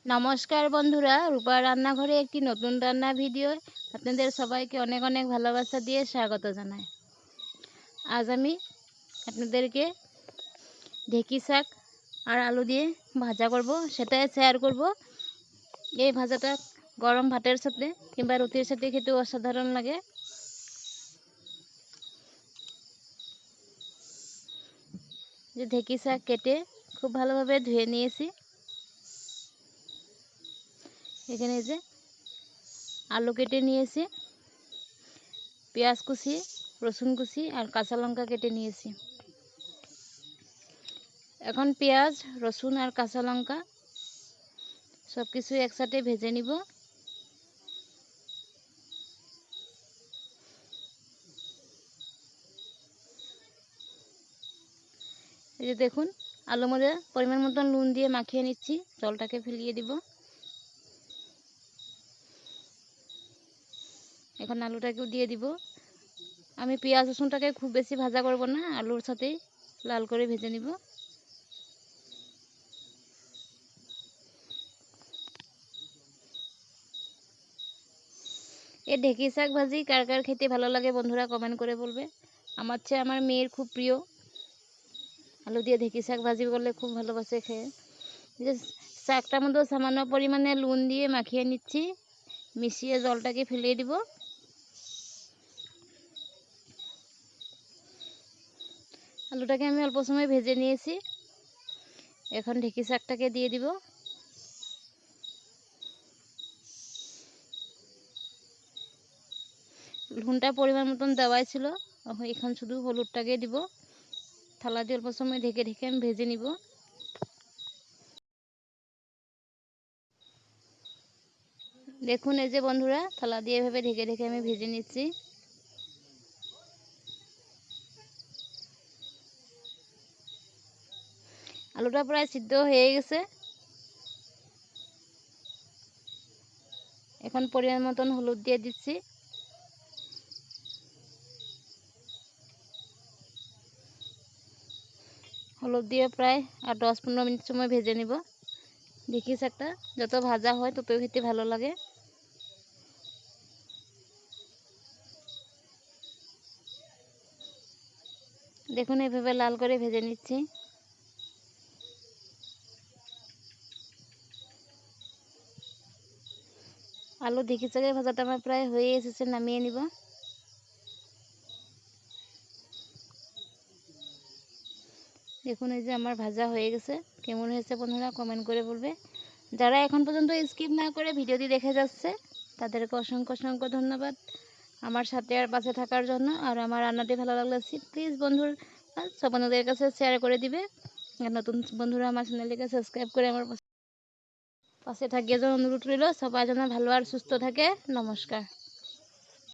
নমস্কার বন্ধুরা, রূপার রান্নাঘরে একটি নতুন রান্না ভিডিও আপনাদের সবাইকে অনেক অনেক ভালোবাসা দিয়ে স্বাগত জানাই। আজ আমি আপনাদেরকে ঢেঁকি শাক আর আলু দিয়ে ভাজা করব, সেটাই শেয়ার করব। এই ভাজাটা গরম ভাতের সাথে কিংবা রুটির সাথে খেতে অসাধারণ লাগে। যে ঢেঁকি শাক কেটে খুব ভালোভাবে ধুয়ে নিয়েছি। এখানে যে আলু কেটে নিয়েছি, পেঁয়াজ কুচি, রসুন কুচি আর কাঁচা লঙ্কা কেটে নিয়েছি। এখন পেঁয়াজ, রসুন আর কাঁচা লঙ্কা সব কিছু একসাথে ভেজে নিব। এই যে দেখুন, আলুর মধ্যে পরিমাণ মতন নুন দিয়ে মাখিয়ে নিচ্ছি, জলটাকে ফেলিয়ে দিব। এখন আলুটাকেও দিয়ে দিব। আমি পেঁয়াজ রসুনটাকে খুব বেশি ভাজা করব না, আলুর সাথেই লাল করে ভেজে নিব। এই ঢেঁকি শাক ভাজি কার কার খেতে ভালো লাগে বন্ধুরা কমেন্ট করে বলবে। আমার চেয়ে আমার মেয়ের খুব প্রিয়। আলু দিয়ে ঢেঁকি শাক ভাজি করলে খুব ভালোবাসে খেয়ে। যে শাকটার মধ্যে সামান্য পরিমাণে নুন দিয়ে মাখিয়ে নিচ্ছি, মিশিয়ে জলটাকে ফেলিয়ে দিব। আলুটাকে আমি অল্প সময় ভেজে নিয়েছি। এখন ঢেঁকি শাকটাকে দিয়ে দিব। নুনটা পরিমাণ মতন দেওয়াই ছিল, এখন শুধু হলুদটাকে দিব। থালা দিয়ে অল্প সময় ঢেকে ঢেকে আমি ভেজে নিব। দেখুন এই যে বন্ধুরা, থালা দিয়ে এভাবে ঢেকে ঢেকে আমি ভেজে নিচ্ছি। আলুটা প্রায় সিদ্ধ হয়ে গেছে। এখন পরিমাণ মতন হলুদ দিয়ে দিচ্ছি। হলুদ দিয়ে প্রায় আর 10-15 মিনিট সময় ভেজে নিব। ঢেঁকি শাকটা যত ভাজা হয় তত খেতে ভালো লাগে। দেখুন এইভাবে লাল করে ভেজে নিচ্ছি। আলু ঢেঁকি শাকের ভাজাটা আমার প্রায় হয়ে এসেছে, নামিয়ে নিব। দেখুন এই যে আমার ভাজা হয়ে গেছে। কেমন হয়েছে বন্ধুরা কমেন্ট করে বলবে। যারা এখন পর্যন্ত স্কিপ না করে ভিডিওটি দেখে যাচ্ছে তাদেরকে অসংখ্য অসংখ্য ধন্যবাদ আমার সাথে আর পাশে থাকার জন্য। আর আমার রান্নাটি ভালো লাগলে প্লিজ বন্ধুরা সব বন্ধুদের কাছে শেয়ার করে দিবে। আর নতুন বন্ধুরা আমার চ্যানেলটিকে সাবস্ক্রাইব করে আমার পাশে থাকিয়ে যেন অনুরোধ রইল। সবাই যেন ভালো আর সুস্থ থাকে। নমস্কার।